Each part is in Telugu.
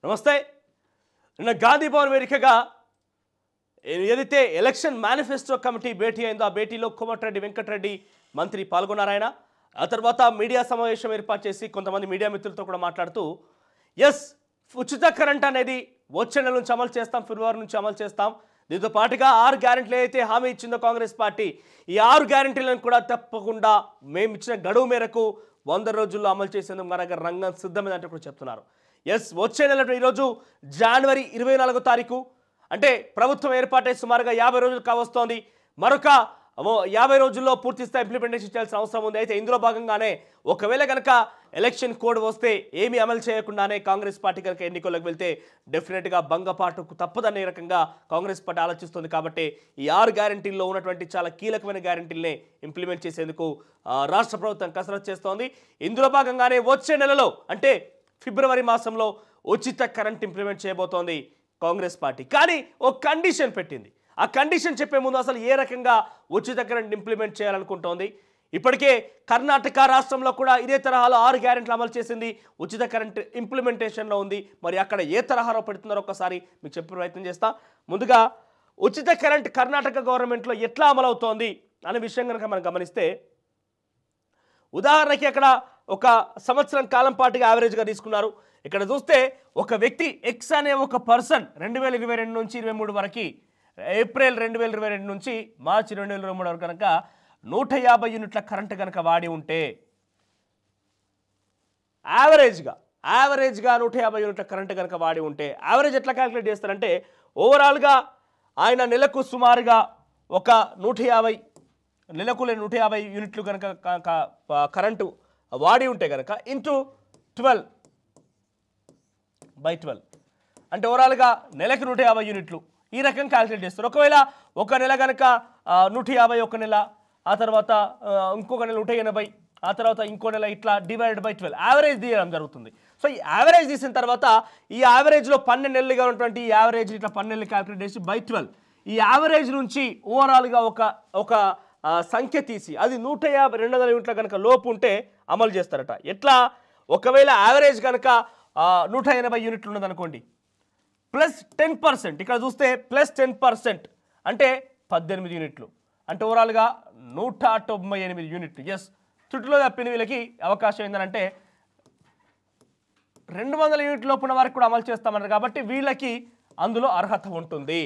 నమస్తే. నిన్న గాంధీ భవన్ వేదికగా ఏదైతే ఎలక్షన్ మేనిఫెస్టో కమిటీ భేటీ అయిందో ఆ భేటీలో కోమటిరెడ్డి వెంకటరెడ్డి మంత్రి పాల్గొన్నారాయన. ఆ తర్వాత మీడియా సమావేశం ఏర్పాటు చేసి కొంతమంది మీడియా మిత్రులతో కూడా మాట్లాడుతూ ఉచిత కరెంట్ అనేది వచ్చే నెల నుంచి అమలు చేస్తాం, ఫిబ్రవరి నుంచి అమలు చేస్తాం. దీంతో పాటుగా 6 గ్యారెంటీలు అయితే హామీ ఇచ్చిందో కాంగ్రెస్ పార్టీ, ఈ 6 గ్యారెంటీలను కూడా తప్పకుండా మేము ఇచ్చిన గడువు మేరకు 100 రోజుల్లో అమలు చేసేందుకు మన దగ్గర రంగం సిద్ధమైందంటే కూడా చెప్తున్నారు. వచ్చే నెల ఈరోజు జనవరి 24వ తారీఖు అంటే ప్రభుత్వం ఏర్పాటై సుమారుగా 50 రోజులు కావస్తోంది. మరొక 50 రోజుల్లో పూర్తి స్థాయి ఇంప్లిమెంటేషన్ చేయాల్సిన అవసరం ఉంది. అయితే ఇందులో భాగంగానే ఒకవేళ కనుక ఎలక్షన్ కోడ్ వస్తే ఏమీ అమలు చేయకుండానే కాంగ్రెస్ పార్టీ కనుక ఎన్నికల్లోకి వెళ్తే డెఫినెట్గా భంగపాటుకు తప్పదనే రకంగా కాంగ్రెస్ పార్టీ ఆలోచిస్తుంది. కాబట్టి ఈ 6 గ్యారెంటీల్లో ఉన్నటువంటి చాలా కీలకమైన గ్యారెంటీలనే ఇంప్లిమెంట్ చేసేందుకు రాష్ట్ర ప్రభుత్వం కసరత్తు చేస్తోంది. ఇందులో భాగంగానే వచ్చే నెలలో అంటే ఫిబ్రవరి మాసంలో ఉచిత కరెంట్ ఇంప్లిమెంట్ చేయబోతోంది కాంగ్రెస్ పార్టీ. కానీ ఒక కండిషన్ పెట్టింది. ఆ కండిషన్ చెప్పే ముందు అసలు ఏ రకంగా ఉచిత కరెంట్ ఇంప్లిమెంట్ చేయాలనుకుంటోంది. ఇప్పటికే కర్ణాటక రాష్ట్రంలో కూడా ఇదే తరహాలో 6 గ్యారెంటీలు అమలు చేసింది, ఉచిత కరెంట్ ఇంప్లిమెంటేషన్లో ఉంది. మరి అక్కడ ఏ తరహాలో పెడుతున్నారో ఒకసారి మీకు చెప్పే ప్రయత్నం చేస్తా. ముందుగా ఉచిత కరెంట్ కర్ణాటక గవర్నమెంట్లో ఎట్లా అమలవుతోంది అనే విషయం కనుక మనం గమనిస్తే, ఉదాహరణకి అక్కడ ఒక సంవత్సరం కాలం పాటుగా యావరేజ్గా తీసుకున్నారు. ఇక్కడ చూస్తే ఒక వ్యక్తి ఎక్స్ అనే ఒక పర్సన్ 2022 నుంచి 23 వరకు, ఏప్రిల్ 2022 నుంచి మార్చి 2023 వరకు కనుక 150 యూనిట్ల కరెంటు కనుక వాడి ఉంటే యావరేజ్గా 150 యూనిట్ల కరెంటు కనుక వాడి ఉంటే యావరేజ్ ఎట్లా క్యాలిక్యులేట్ చేస్తారంటే, ఓవరాల్గా ఆయన నెలకు సుమారుగా ఒక 150 యూనిట్లు కనుక కరెంటు వాడి ఉంటే కనుక ఇంటూ 12/12 అంటే ఓవరాల్గా నెలకు 150 యూనిట్లు ఈ రకంగా క్యాలిక్యులేట్ చేస్తారు. ఒకవేళ ఒక నెల కనుక 150, ఒక నెల, ఆ తర్వాత ఇంకొక నెల 180, ఆ తర్వాత ఇంకో నెల, ఇట్లా /12 యావరేజ్ తీయడం జరుగుతుంది. సో ఈ యావరేజ్ తీసిన తర్వాత ఈ యావరేజ్లో 12 నెలలుగా ఉన్నటువంటి ఈ యావరేజ్ ఇట్లా 12 నెలలు క్యాలిక్యులేట్ చేసి /12 ఈ యావరేజ్ నుంచి ఓవరాల్గా ఒక సంఖ్య తీసి అది 150-200 యూనిట్ల కనుక లోపు ఉంటే అమలు చేస్తారట. ఎట్లా, ఒకవేళ యావరేజ్ కనుక 180 యూనిట్లు ఉన్నదనుకోండి, ప్లస్ 10%, ఇక్కడ చూస్తే ప్లస్ 10% అంటే 18 యూనిట్లు, అంటే ఓవరాల్గా 198 యూనిట్లు. చుట్టులో తప్పిన వీళ్ళకి అవకాశం ఏంటంటే 200 యూనిట్ల లోపున వరకు కూడా అమలు చేస్తామన్నారు. కాబట్టి వీళ్ళకి అందులో అర్హత ఉంటుంది.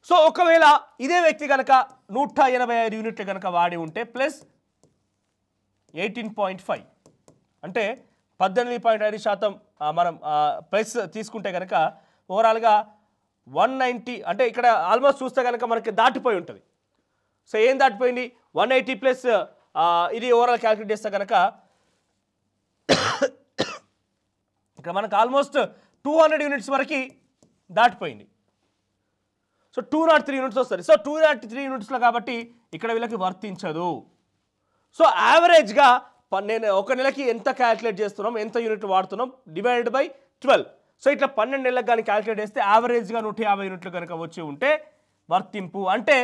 సో ఒకవేళ ఇదే వ్యక్తి కనుక 185 యూనిట్లు కనుక వాడి ఉంటే ప్లస్ 18.5 అంటే 18.5% మనం ప్లస్ తీసుకుంటే కనుక ఓవరాల్గా 190, అంటే ఇక్కడ ఆల్మోస్ట్ చూస్తే కనుక మనకి దాటిపోయి ఉంటుంది. సో ఏం దాటిపోయింది, 180 ప్లస్ ఇది ఓవరాల్ క్యాలిక్యులేట్ చేస్తే కనుక ఇక్కడ మనకు ఆల్మోస్ట్ 200 యూనిట్స్ వరకు దాటిపోయింది. సో 203 యూనిట్స్ వస్తుంది. సో 203 యూనిట్స్లో కాబట్టి ఇక్కడ వీళ్ళకి వర్తించదు. సో యావరేజ్గా నేను ఒక నెలకి ఎంత క్యాలిక్యులేట్ చేస్తున్నాం, ఎంత యూనిట్ వాడుతున్నాం /12. సో ఇట్లా 12 నెలలకు కానీ క్యాలిక్యులేట్ చేస్తే యావరేజ్గా 150 యూనిట్లు కనుక వచ్చి ఉంటే వర్తింపు. అంటే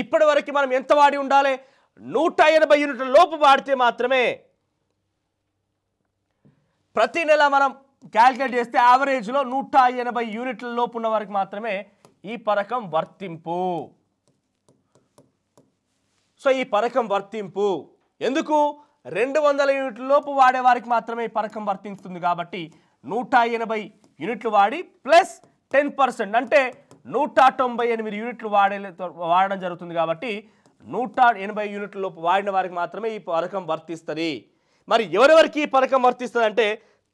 ఇప్పటి వరకు మనం ఎంత వాడి ఉండాలి, 180 యూనిట్ల లోపు వాడితే మాత్రమే, ప్రతి నెల మనం క్యాలిక్యులేట్ చేస్తే యావరేజ్లో 180 యూనిట్ల లోపు ఉన్న వరకు మాత్రమే ఈ పథకం వర్తింపు. సో ఈ పథకం వర్తింపు ఎందుకు, 200 యూనిట్ల లోపు వాడే వారికి మాత్రమే ఈ పథకం వర్తిస్తుంది. కాబట్టి 180 యూనిట్లు వాడి ప్లస్ 10% అంటే 198 యూనిట్లు వాడడం జరుగుతుంది. కాబట్టి 180 యూనిట్ల లోపు వాడిన వారికి మాత్రమే ఈ పథకం వర్తిస్తుంది. మరి ఎవరెవరికి ఈ పథకం వర్తిస్తుంది అంటే,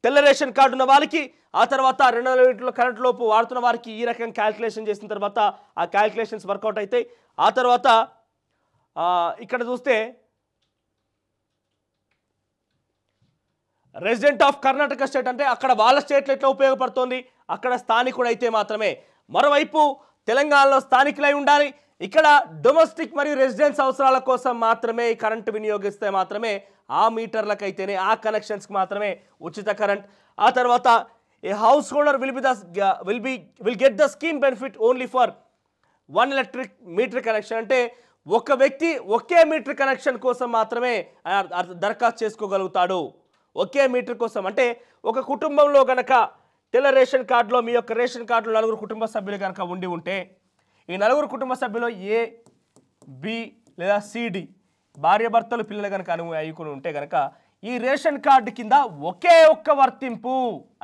తెల్ల రేషన్ కార్డు ఉన్న వారికి, ఆ తర్వాత 200 యూనిట్ల కరెంట్ లోపు వాడుతున్న వారికి ఈ రకంగా క్యాల్కులేషన్ చేసిన తర్వాత ఆ క్యాల్కులేషన్స్ వర్కౌట్ అవుతాయి. ఆ తర్వాత ఇక్కడ చూస్తే రెసిడెంట్ ఆఫ్ కర్ణాటక స్టేట్ అంటే అక్కడ వాళ్ళ స్టేట్లో ఎట్లా ఉపయోగపడుతుంది, అక్కడ స్థానికుడు అయితే మాత్రమే. మరోవైపు తెలంగాణలో స్థానికులై ఉండాలి. ఇక్కడ డొమెస్టిక్ మరియు రెసిడెన్స్ అవసరాల కోసం మాత్రమే కరెంటు వినియోగిస్తే మాత్రమే ఆ మీటర్లకైతేనే, ఆ కనెక్షన్స్కి మాత్రమే ఉచిత కరెంట్. ఆ తర్వాత a house holder will get the scheme benefit only for 1 electric meter connection అంటే ఒక వ్యక్తి ఒకే మీటర్ కనెక్షన్ కోసం మాత్రమే దరఖాస్తు చేసుకోగలుగుతాడు. ఒకే మీటర్ కోసం అంటే ఒక కుటుంబంలో గనక తెల్ల రేషన్ కార్డులో మీ యొక్క రేషన్ కార్డులో నలుగురు కుటుంబ సభ్యులు కనుక ఉండి ఉంటే ఈ నలుగురు కుటుంబ సభ్యులు ఏ బి లేదా సిడి భార్యాభర్తలు పిల్లలు కనుక అయ్యుకుని ఉంటే కనుక ఈ రేషన్ కార్డు కింద ఒకే ఒక్క వర్తింపు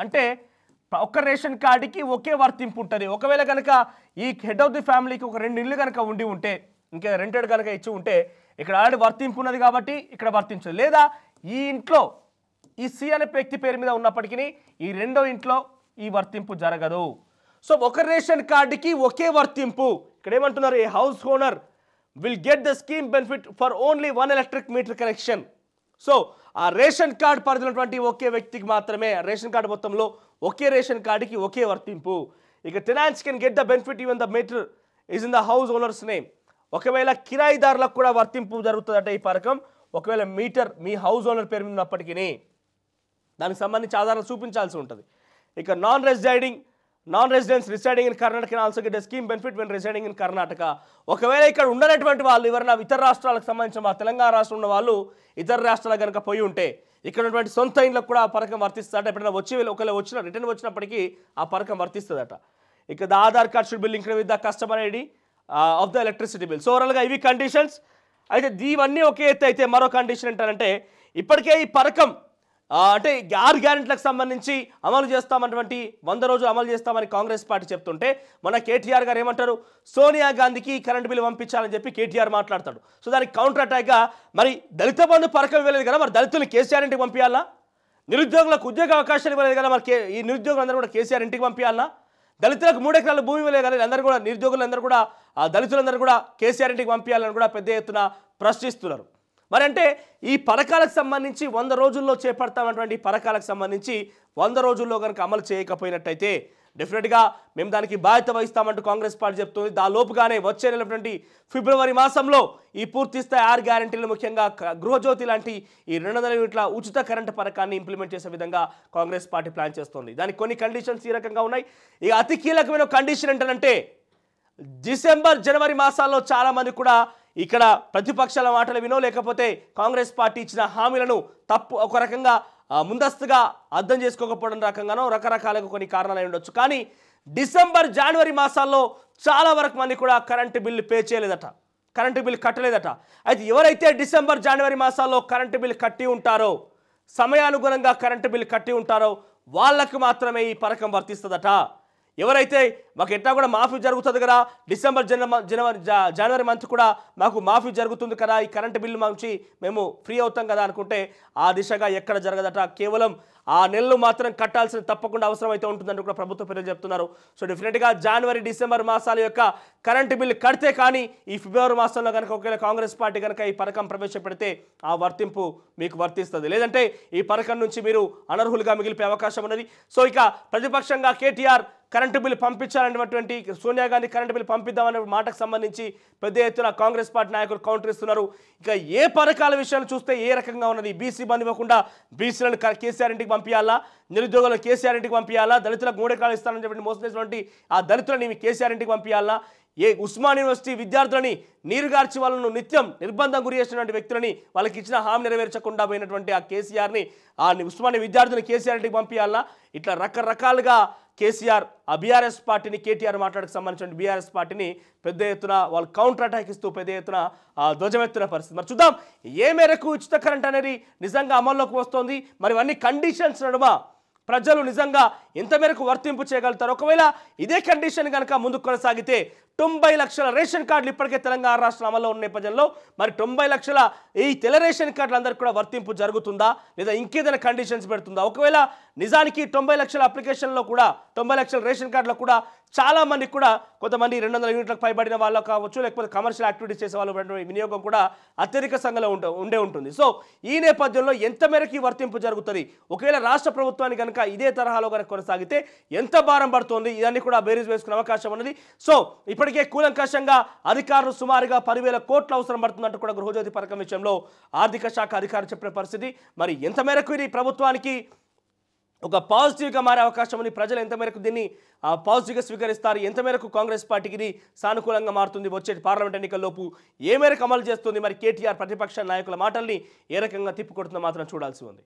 అంటే ఒక్క రేషన్ కార్డుకి ఒకే వర్తింపు ఉంటుంది. ఒకవేళ కనుక ఈ హెడ్ ఆఫ్ ది ఫ్యామిలీకి ఒక 2 ఇళ్ళు కనుక ఉండి ఉంటే ఇంకా రెంటెడ్ కనుక ఇచ్చి ఉంటే ఇక్కడ ఆల్రెడీ వర్తింపు ఉన్నది కాబట్టి ఇక్కడ వర్తించదు. లేదా ఈ ఇంట్లో ఈ సి అనే వ్యక్తి పేరు మీద ఉన్నప్పటికీ ఈ రెండో ఇంట్లో ఈ వర్తింపు జరగదు. సో ఒక రేషన్ కార్డుకి ఒకే వర్తింపు. ఇక్కడ ఏమంటున్నారు, a house owner will get the scheme benefit for only one electric meter connection. So ఆ రేషన్ కార్డు పరిధినటువంటి ఒకే వ్యక్తికి మాత్రమే రేషన్ కార్డు మొత్తంలో ఒకే రేషన్ కార్డుకి ఒకే వర్తింపు. ఇక tenants can get the benefit even the meter is in the house owner's name. ఒకవేళ కిరాయిదారులకు కూడా వర్తింపు జరుగుతుందట ఈ పథకం. ఒకవేళ మీటర్ మీ హౌస్ ఓనర్ పేరు మీద ఉన్నప్పటికీ దానికి సంబంధించి ఆధారాలు చూపించాల్సి ఉంటుంది. ఇక non residents residing in Karnataka can also get a scheme benefit when residing in Karnataka. ఒకవేళ ఇక్కడ ఉండనటువంటి వాళ్ళు ఎవరైనా ఇతర రాష్ట్రాలకు సంబంధించిన మా తెలంగాణ రాష్ట్రం ఉన్న వాళ్ళు ఇతర రాష్ట్రాలకు కనుక పోయి ఉంటే ఇక్కడ ఉన్నటువంటి సొంత ఇండ్లకు కూడా ఆ పథకం వర్తిస్తుందట. ఎప్పుడైనా ఒకవేళ రిటర్న్ వచ్చినప్పటికీ ఆ పథకం వర్తిస్తుందట. ఇక the Aadhaar card should be linked with the customer ID of the electricity bill. So ఓవరాల్గా ఇవి కండిషన్స్. అయితే ఇవన్నీ ఒకే ఎత్తు. అయితే మరో కండిషన్ ఏంటంటే ఇప్పటికే ఈ పథకం అంటే 6 గ్యారెంటీలకు సంబంధించి అమలు చేస్తామన్నటువంటి 100 రోజులు అమలు చేస్తామని కాంగ్రెస్ పార్టీ చెప్తుంటే మన కేటీఆర్ గారు ఏమంటారు, సోనియా గాంధీకి కరెంటు బిల్లు పంపించాలని చెప్పి కేటీఆర్ మాట్లాడతాడు. సో దానికి కౌంటర్ అటాక్గా మరి దళిత బంధు పథకం ఇవ్వలేదు కదా, మరి దళితులు కేసీఆర్ ఇంటికి పంపించాలా? నిరుద్యోగులకు ఉద్యోగ అవకాశాలు ఇవ్వలేదు కదా, మరి ఈ నిరుద్యోగులందరూ కూడా కేసీఆర్ ఇంటికి పంపించాలా? దళితులకు 3 ఎకరాల భూమి ఇవ్వలేదు కదా, అందరూ కూడా నిరుద్యోగులందరూ కూడా దళితులందరూ కూడా కేసీఆర్ ఇంటికి పంపించాలని కూడా పెద్ద ఎత్తున ప్రశ్నిస్తున్నారు. మరి అంటే ఈ పథకాలకు సంబంధించి 100 రోజుల్లో చేపడతామన్నటువంటి పథకాలకు సంబంధించి 100 రోజుల్లో కనుక అమలు చేయకపోయినట్టయితే డెఫినెట్గా మేము దానికి బాధ్యత వహిస్తామంటూ కాంగ్రెస్ పార్టీ చెప్తుంది. దానిలోపుగానే వచ్చే నెలటువంటి ఫిబ్రవరి మాసంలో ఈ పూర్తిస్థాయి 6 గ్యారెంటీలు ముఖ్యంగా గృహజ్యోతి లాంటి ఈ 200 యూనిట్ల ఉచిత కరెంటు పథకాన్ని ఇంప్లిమెంట్ చేసే విధంగా కాంగ్రెస్ పార్టీ ప్లాన్ చేస్తుంది. దానికి కొన్ని కండిషన్స్ ఈ రకంగా ఉన్నాయి. ఇక అతి కీలకమైన కండిషన్ ఏంటంటే డిసెంబర్ జనవరి మాసాల్లో చాలామంది కూడా ఇక్కడ ప్రతిపక్షాల మాటలు వినో లేకపోతే కాంగ్రెస్ పార్టీ ఇచ్చిన హామీలను ఒక రకంగా ముందస్తుగా అర్థం చేసుకోకపోవడం రకంగానో రకరకాలుగా కొన్ని కారణాలు అయి ఉండొచ్చు. కానీ డిసెంబర్ జనవరి మాసాల్లో చాలా వరకు మంది కూడా కరెంటు బిల్లు పే చేయలేదట, కరెంటు బిల్లు కట్టలేదట. అయితే ఎవరైతే డిసెంబర్ జనవరి మాసాల్లో కరెంటు బిల్లు కట్టి ఉంటారో, సమయానుగుణంగా కరెంటు బిల్లు కట్టి ఉంటారో వాళ్ళకు మాత్రమే ఈ పథకం వర్తిస్తుందట. ఎవరైతే మాకు ఎట్లా కూడా మాఫీ జరుగుతుంది కదా, డిసెంబర్ జనవరి మంత్ కూడా మాకు మాఫీ జరుగుతుంది కదా, ఈ కరెంటు బిల్లు నుంచి మేము ఫ్రీ అవుతాం కదా అనుకుంటే ఆ దిశగా ఎక్కడ జరగదట. కేవలం ఆ నెలలు మాత్రం కట్టాల్సిన తప్పకుండా అవసరం అయితే ఉంటుందంటూ కూడా ప్రభుత్వ పెద్దలు చెప్తున్నారు. సో డెఫినెట్గా జనవరి డిసెంబర్ మాసాల యొక్క కరెంటు బిల్లు కడితే కానీ ఈ ఫిబ్రవరి మాసంలో కనుక ఒకవేళ కాంగ్రెస్ పార్టీ కనుక ఈ పథకం ప్రవేశపెడితే ఆ వర్తింపు మీకు వర్తిస్తుంది. లేదంటే ఈ పథకం నుంచి మీరు అనర్హులుగా మిగిలిపోయే అవకాశం ఉన్నది. సో ఇక ప్రతిపక్షంగా కేటీఆర్ కరెంటు బిల్లు పంపించాలనేటువంటి సోనియా గాంధీ కరెంటు బిల్లు పంపిద్దామనే మాటకు సంబంధించి పెద్ద ఎత్తున కాంగ్రెస్ పార్టీ నాయకులు కౌంటర్ ఇస్తున్నారు. ఇక ఏ పథకాల విషయాన్ని చూస్తే ఏ రకంగా ఉన్నది, బీసీ బంద్ ఇవ్వకుండా బీసీలను కేసీఆర్ ఇంటికి పంపించాలా, నిరుద్యోగులను కేసీఆర్ ఇంటికి పంపించాలా, దళితులకు 3 ఎకరాలు ఇస్తానని చెప్పి మోసం చేసినటువంటి ఆ దళితులని కేసీఆర్ ఇంటికి పంపించాలా, ఉస్మాన్ యూనివర్సిటీ విద్యార్థులని నీరుగార్చి వాళ్ళను నిత్యం నిర్బంధం గురి చేసినటువంటి వ్యక్తులని వాళ్ళకి ఇచ్చిన హామీ నెరవేర్చకుండా పోయినటువంటి ఆ కేసీఆర్ని ఆ ఉస్మాన్ విద్యార్థులను కేసీఆర్ ఇంటికి పంపించాలా, ఇట్లా రకరకాలుగా కేసీఆర్ ఆ బీఆర్ఎస్ పార్టీని కేటీఆర్ మాట్లాడకు సంబంధించిన బీఆర్ఎస్ పార్టీని పెద్ద ఎత్తున వాళ్ళు కౌంటర్ అటాక్ ఇస్తూ పెద్ద ఎత్తున ధ్వజమెత్తున పరిస్థితి. మరి చూద్దాం ఏ మేరకు ఉచిత కరెంట్ అనేది నిజంగా అమల్లోకి వస్తుంది, మరి అన్ని కండిషన్స్ నడుమ ప్రజలు నిజంగా ఎంత మేరకు వర్తింపు చేయగలుగుతారు. ఒకవేళ ఇదే కండిషన్ కనుక ముందుకు కొనసాగితే 90 లక్షల రేషన్ కార్డులు ఇప్పటికే తెలంగాణ రాష్ట్రం అమల్లో ఉన్న నేపథ్యంలో మరి 90 లక్షల ఈ తెల్ల రేషన్ కార్డులందరికీ కూడా వర్తింపు జరుగుతుందా లేదా ఇంకేదైనా కండిషన్స్ పెడుతుందా? ఒకవేళ నిజానికి 90 లక్షల అప్లికేషన్లో కూడా 90 లక్షల రేషన్ కార్డులో కూడా చాలా మంది కూడా కొంతమంది 200 యూనిట్లకు పైబడిన వాళ్ళు కావచ్చు, లేకపోతే కమర్షియల్ యాక్టివిటీస్ చేసే వాళ్ళు వినియోగం కూడా అత్యధిక సంఖ్యలో ఉండే ఉంటుంది. సో ఈ నేపథ్యంలో ఎంత మేరకు వర్తింపు జరుగుతుంది, ఒకవేళ రాష్ట్ర ప్రభుత్వానికి కనుక ఇదే తరహాలో కనుక కొనసాగితే ఎంత భారం పడుతుంది, ఇవన్నీ కూడా బేరీజ్ వేసుకునే అవకాశం ఉన్నది. సో ఇప్పటికే కూలంకషంగా అధికారులు సుమారుగా 10,000 కోట్లు అవసరం పడుతుందంటూ కూడా గృహజ్యోతి పథకం విషయంలో ఆర్థిక శాఖ అధికారులు చెప్పిన పరిస్థితి. మరి ఎంత మేరకు ఇది ప్రభుత్వానికి ఒక పాజిటివ్గా మారే అవకాశం ఉంది, ప్రజలు ఎంత మేరకు దీన్ని పాజిటివ్గా స్వీకరిస్తారు, ఎంత మేరకు కాంగ్రెస్ పార్టీకి ఇది సానుకూలంగా మారుతుంది, వచ్చే పార్లమెంట్ ఎన్నికల్లోపు ఏ మేరకు అమలు చేస్తుంది, మరి కేటీఆర్ ప్రతిపక్ష నాయకుల మాటల్ని ఏ రకంగా తిప్పికొడుతుందో మాత్రం చూడాల్సి ఉంది.